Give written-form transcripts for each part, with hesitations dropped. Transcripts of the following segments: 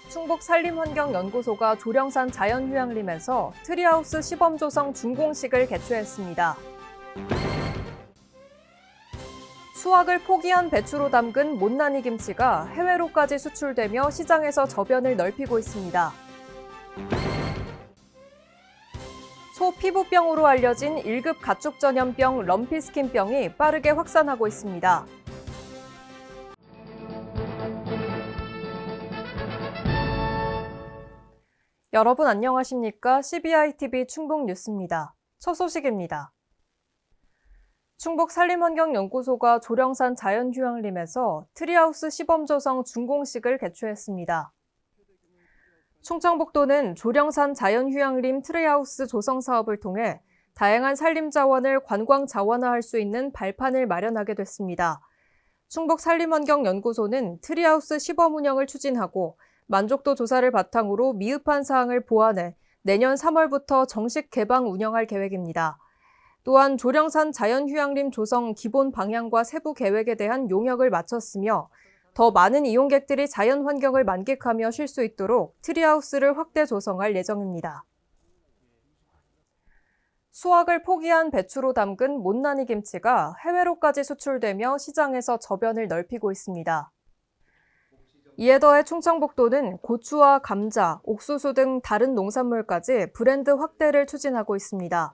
충북산림환경연구소가 조령산 자연휴양림에서 트리하우스 시범 조성 준공식을 개최했습니다. 수확을 포기한 배추로 담근 못난이 김치가 해외로까지 수출되며 시장에서 저변을 넓히고 있습니다. 소 피부병으로 알려진 1급 가축 전염병 럼피스킨병이 빠르게 확산하고 있습니다. 여러분 안녕하십니까? CBI-TV 충북뉴스입니다. 첫 소식입니다. 충북산림환경연구소가 조령산 자연휴양림에서 트리하우스 시범조성 준공식을 개최했습니다. 충청북도는 조령산 자연휴양림 트리하우스 조성 사업을 통해 다양한 산림자원을 관광자원화할 수 있는 발판을 마련하게 됐습니다. 충북산림환경연구소는 트리하우스 시범 운영을 추진하고 만족도 조사를 바탕으로 미흡한 사항을 보완해 내년 3월부터 정식 개방 운영할 계획입니다. 또한 조령산 자연휴양림 조성 기본 방향과 세부 계획에 대한 용역을 마쳤으며 더 많은 이용객들이 자연환경을 만끽하며 쉴 수 있도록 트리하우스를 확대 조성할 예정입니다. 수확을 포기한 배추로 담근 못난이 김치가 해외로까지 수출되며 시장에서 저변을 넓히고 있습니다. 이에 더해 충청북도는 고추와 감자, 옥수수 등 다른 농산물까지 브랜드 확대를 추진하고 있습니다.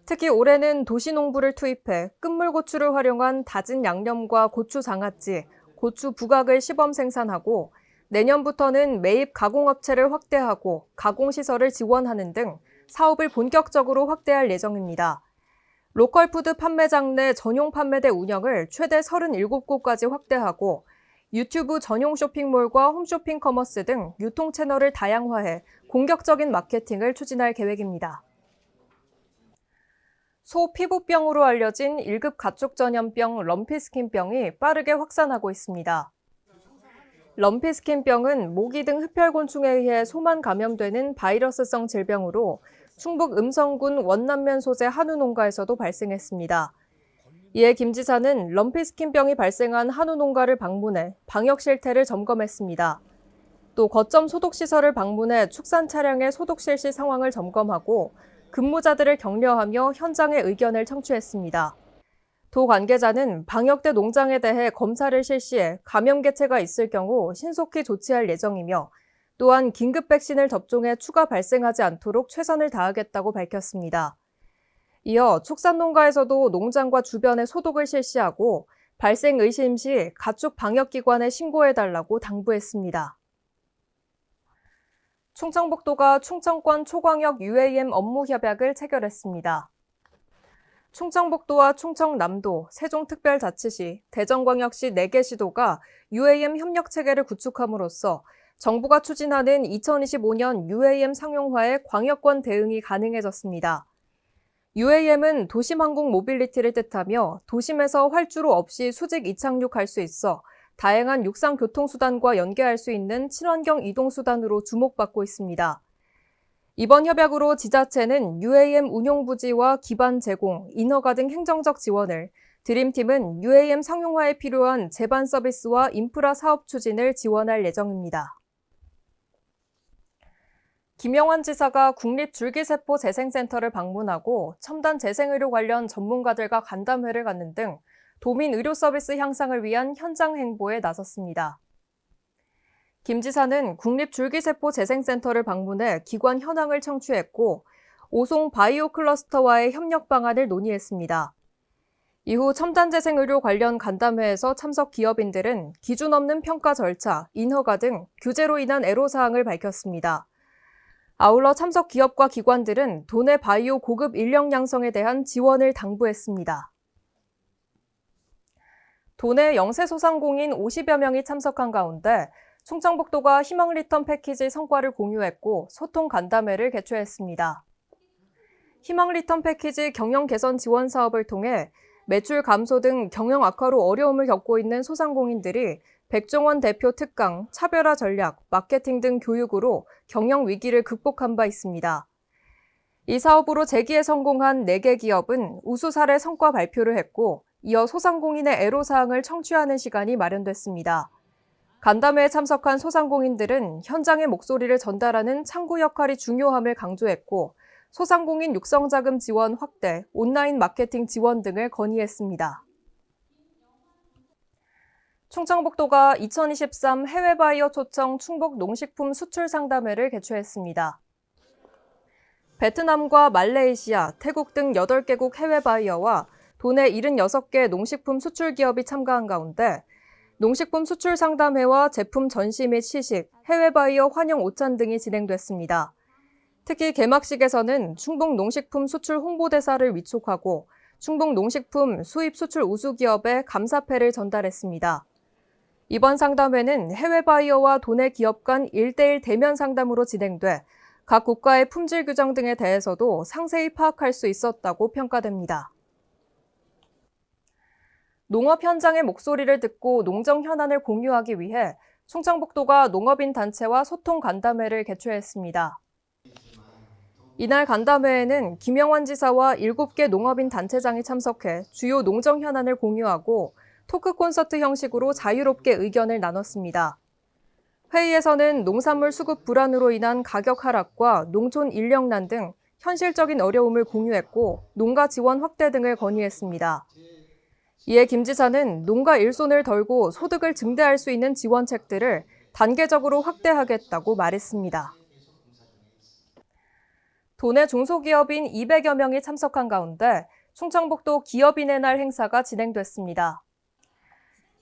특히 올해는 도시농부를 투입해 끝물고추를 활용한 다진 양념과 고추 장아찌, 고추 부각을 시범 생산하고 내년부터는 매입 가공업체를 확대하고 가공시설을 지원하는 등 사업을 본격적으로 확대할 예정입니다. 로컬푸드 판매장 내 전용 판매대 운영을 최대 37곳까지 확대하고 유튜브 전용 쇼핑몰과 홈쇼핑 커머스 등 유통 채널을 다양화해 공격적인 마케팅을 추진할 계획입니다. 소 피부병으로 알려진 1급 가축 전염병 럼피스킨병이 빠르게 확산하고 있습니다. 럼피스킨병은 모기 등 흡혈곤충에 의해 소만 감염되는 바이러스성 질병으로 충북 음성군 원남면 소재 한우 농가에서도 발생했습니다. 이에 김 지사는 럼피스킨병이 발생한 한우 농가를 방문해 방역 실태를 점검했습니다. 또 거점 소독시설을 방문해 축산 차량의 소독 실시 상황을 점검하고 근무자들을 격려하며 현장의 의견을 청취했습니다. 도 관계자는 방역대 농장에 대해 검사를 실시해 감염 개체가 있을 경우 신속히 조치할 예정이며 또한 긴급 백신을 접종해 추가 발생하지 않도록 최선을 다하겠다고 밝혔습니다. 이어 축산농가에서도 농장과 주변에 소독을 실시하고 발생 의심 시 가축 방역기관에 신고해달라고 당부했습니다. 충청북도가 충청권 초광역 UAM 업무 협약을 체결했습니다. 충청북도와 충청남도, 세종특별자치시, 대전광역시 4개 시도가 UAM 협력 체계를 구축함으로써 정부가 추진하는 2025년 UAM 상용화에 광역권 대응이 가능해졌습니다. UAM은 도심항공 모빌리티를 뜻하며 도심에서 활주로 없이 수직 이착륙할 수 있어 다양한 육상 교통수단과 연계할 수 있는 친환경 이동수단으로 주목받고 있습니다. 이번 협약으로 지자체는 UAM 운용 부지와 기반 제공, 인허가 등 행정적 지원을, 드림팀은 UAM 상용화에 필요한 제반 서비스와 인프라 사업 추진을 지원할 예정입니다. 김영환 지사가 국립줄기세포 재생센터를 방문하고 첨단 재생의료 관련 전문가들과 간담회를 갖는 등 도민 의료 서비스 향상을 위한 현장 행보에 나섰습니다. 김 지사는 국립줄기세포 재생센터를 방문해 기관 현황을 청취했고 오송 바이오 클러스터와의 협력 방안을 논의했습니다. 이후 첨단 재생의료 관련 간담회에서 참석 기업인들은 기준 없는 평가 절차, 인허가 등 규제로 인한 애로사항을 밝혔습니다. 아울러 참석 기업과 기관들은 도내 바이오 고급 인력 양성에 대한 지원을 당부했습니다. 도내 영세소상공인 50여 명이 참석한 가운데 충청북도가 희망 리턴 패키지 성과를 공유했고 소통 간담회를 개최했습니다. 희망 리턴 패키지 경영 개선 지원 사업을 통해 매출 감소 등 경영 악화로 어려움을 겪고 있는 소상공인들이 백종원 대표 특강, 차별화 전략, 마케팅 등 교육으로 경영 위기를 극복한 바 있습니다. 이 사업으로 재기에 성공한 4개 기업은 우수 사례 성과 발표를 했고 이어 소상공인의 애로사항을 청취하는 시간이 마련됐습니다. 간담회에 참석한 소상공인들은 현장의 목소리를 전달하는 창구 역할이 중요함을 강조했고, 소상공인 육성자금 지원 확대, 온라인 마케팅 지원 등을 건의했습니다. 충청북도가 2023 해외 바이어 초청 충북 농식품 수출 상담회를 개최했습니다. 베트남과 말레이시아, 태국 등 8개국 해외 바이어와 도내 76개 농식품 수출 기업이 참가한 가운데 농식품 수출 상담회와 제품 전시 및 시식, 해외 바이어 환영 오찬 등이 진행됐습니다. 특히 개막식에서는 충북 농식품 수출 홍보대사를 위촉하고 충북 농식품 수입 수출 우수 기업에 감사패를 전달했습니다. 이번 상담회는 해외 바이어와 도내 기업 간 1대1 대면 상담으로 진행돼 각 국가의 품질 규정 등에 대해서도 상세히 파악할 수 있었다고 평가됩니다. 농업 현장의 목소리를 듣고 농정 현안을 공유하기 위해 충청북도가 농업인 단체와 소통 간담회를 개최했습니다. 이날 간담회에는 김영환 지사와 7개 농업인 단체장이 참석해 주요 농정 현안을 공유하고 토크 콘서트 형식으로 자유롭게 의견을 나눴습니다. 회의에서는 농산물 수급 불안으로 인한 가격 하락과 농촌 인력난 등 현실적인 어려움을 공유했고 농가 지원 확대 등을 건의했습니다. 이에 김 지사는 농가 일손을 덜고 소득을 증대할 수 있는 지원책들을 단계적으로 확대하겠다고 말했습니다. 도내 중소기업인 200여 명이 참석한 가운데 충청북도 기업인의 날 행사가 진행됐습니다.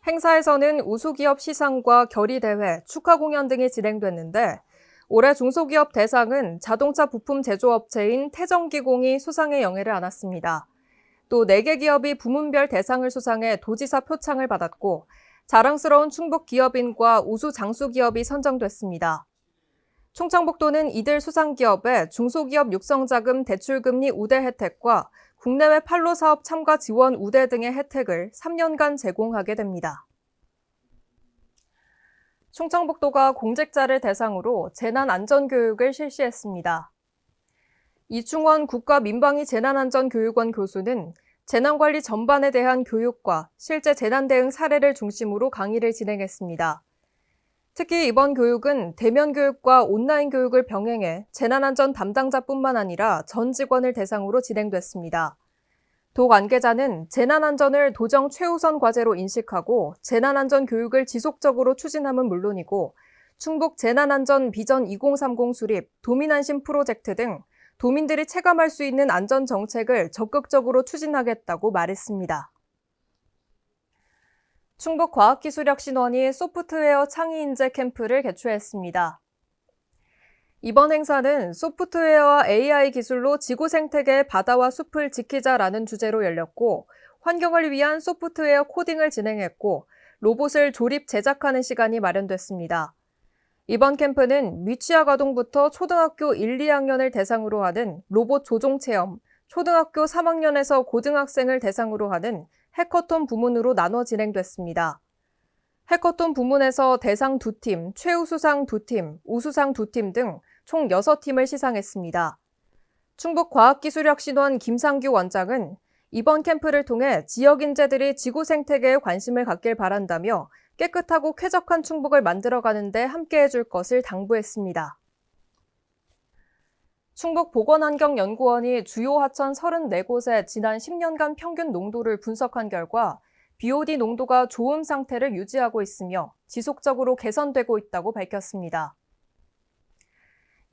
행사에서는 우수기업 시상과 결의대회, 축하 공연 등이 진행됐는데 올해 중소기업 대상은 자동차 부품 제조업체인 태정기공이 수상의 영예를 안았습니다. 또 4개 기업이 부문별 대상을 수상해 도지사 표창을 받았고 자랑스러운 충북 기업인과 우수 장수기업이 선정됐습니다. 충청북도는 이들 수상기업에 중소기업 육성자금 대출금리 우대 혜택과 국내외 판로 사업 참가 지원 우대 등의 혜택을 3년간 제공하게 됩니다. 충청북도가 공직자를 대상으로 재난안전교육을 실시했습니다. 이충원 국가민방위 재난안전교육원 교수는 재난관리 전반에 대한 교육과 실제 재난 대응 사례를 중심으로 강의를 진행했습니다. 특히 이번 교육은 대면 교육과 온라인 교육을 병행해 재난안전 담당자뿐만 아니라 전 직원을 대상으로 진행됐습니다. 도 관계자는 재난안전을 도정 최우선 과제로 인식하고 재난안전 교육을 지속적으로 추진함은 물론이고 충북 재난안전 비전 2030 수립, 도민안심 프로젝트 등 도민들이 체감할 수 있는 안전정책을 적극적으로 추진하겠다고 말했습니다. 충북과학기술혁신원이 소프트웨어 창의 인재 캠프를 개최했습니다. 이번 행사는 소프트웨어와 AI 기술로 지구 생태계의 바다와 숲을 지키자라는 주제로 열렸고 환경을 위한 소프트웨어 코딩을 진행했고 로봇을 조립 제작하는 시간이 마련됐습니다. 이번 캠프는 미취학 아동부터 초등학교 1, 2학년을 대상으로 하는 로봇 조종 체험, 초등학교 3학년에서 고등학생을 대상으로 하는 해커톤 부문으로 나눠 진행됐습니다. 해커톤 부문에서 대상 2팀, 최우수상 2팀, 우수상 2팀 등 총 6팀을 시상했습니다. 충북과학기술혁신원 김상규 원장은 이번 캠프를 통해 지역 인재들이 지구 생태계에 관심을 갖길 바란다며 깨끗하고 쾌적한 충북을 만들어가는 데 함께해 줄 것을 당부했습니다. 충북보건환경연구원이 주요 하천 34곳의 지난 10년간 평균 농도를 분석한 결과 BOD 농도가 좋음 상태를 유지하고 있으며 지속적으로 개선되고 있다고 밝혔습니다.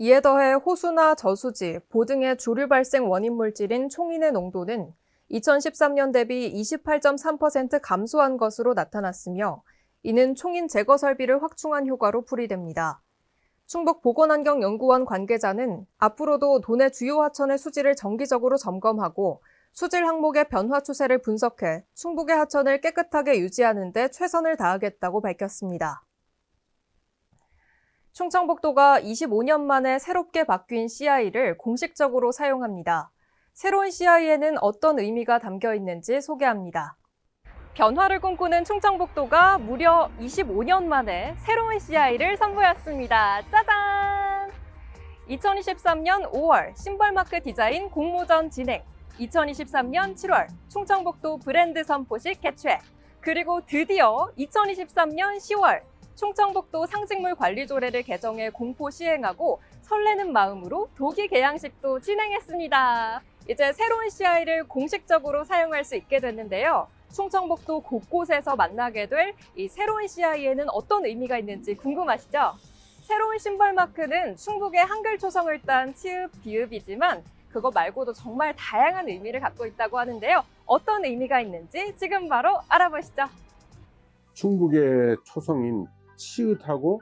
이에 더해 호수나 저수지, 보 등의 조류 발생 원인 물질인 총인의 농도는 2013년 대비 28.3% 감소한 것으로 나타났으며 이는 총인 제거 설비를 확충한 효과로 풀이됩니다. 충북보건환경연구원 관계자는 앞으로도 도내 주요 하천의 수질을 정기적으로 점검하고 수질 항목의 변화 추세를 분석해 충북의 하천을 깨끗하게 유지하는 데 최선을 다하겠다고 밝혔습니다. 충청북도가 25년 만에 새롭게 바뀐 CI를 공식적으로 사용합니다. 새로운 CI에는 어떤 의미가 담겨 있는지 소개합니다. 변화를 꿈꾸는 충청북도가 무려 25년 만에 새로운 CI를 선보였습니다. 짜잔! 2023년 5월 심벌마크 디자인 공모전 진행, 2023년 7월 충청북도 브랜드 선포식 개최, 그리고 드디어 2023년 10월 충청북도 상징물 관리조례를 개정해 공포 시행하고 설레는 마음으로 도기 개양식도 진행했습니다. 이제 새로운 CI를 공식적으로 사용할 수 있게 됐는데요. 충청북도 곳곳에서 만나게 될 이 새로운 CI에는 어떤 의미가 있는지 궁금하시죠? 새로운 심벌 마크는 충북의 한글 초성을 딴 치읍, 비읍이지만 그거 말고도 정말 다양한 의미를 갖고 있다고 하는데요. 어떤 의미가 있는지 지금 바로 알아보시죠. 충북의 초성인 치읓하고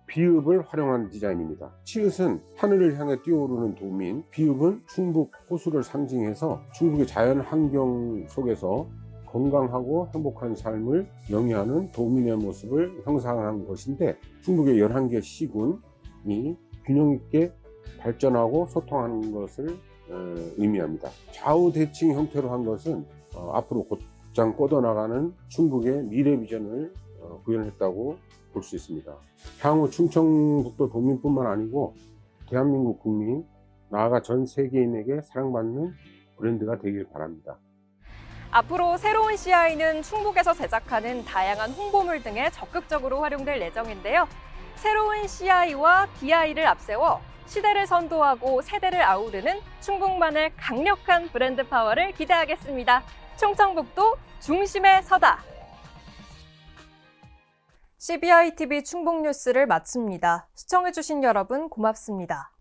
비읍을 활용한 디자인입니다. 치읓은 하늘을 향해 뛰어오르는 도민, 비읍은 충북 호수를 상징해서 충북의 자연 환경 속에서 건강하고 행복한 삶을 영위하는 도민의 모습을 형상한 것인데, 충북의 11개 시군이 균형 있게 발전하고 소통하는 것을 의미합니다. 좌우 대칭 형태로 한 것은 앞으로 곧장 뻗어나가는 충북의 미래 비전을 구현했다고 볼 수 있습니다. 향후 충청북도 도민뿐만 아니고 대한민국 국민, 나아가 전 세계인에게 사랑받는 브랜드가 되길 바랍니다. 앞으로 새로운 CI는 충북에서 제작하는 다양한 홍보물 등에 적극적으로 활용될 예정인데요. 새로운 CI와 DI를 앞세워 시대를 선도하고 세대를 아우르는 충북만의 강력한 브랜드 파워를 기대하겠습니다. 충청북도 중심에 서다. CBI TV 충북 뉴스를 마칩니다. 시청해주신 여러분 고맙습니다.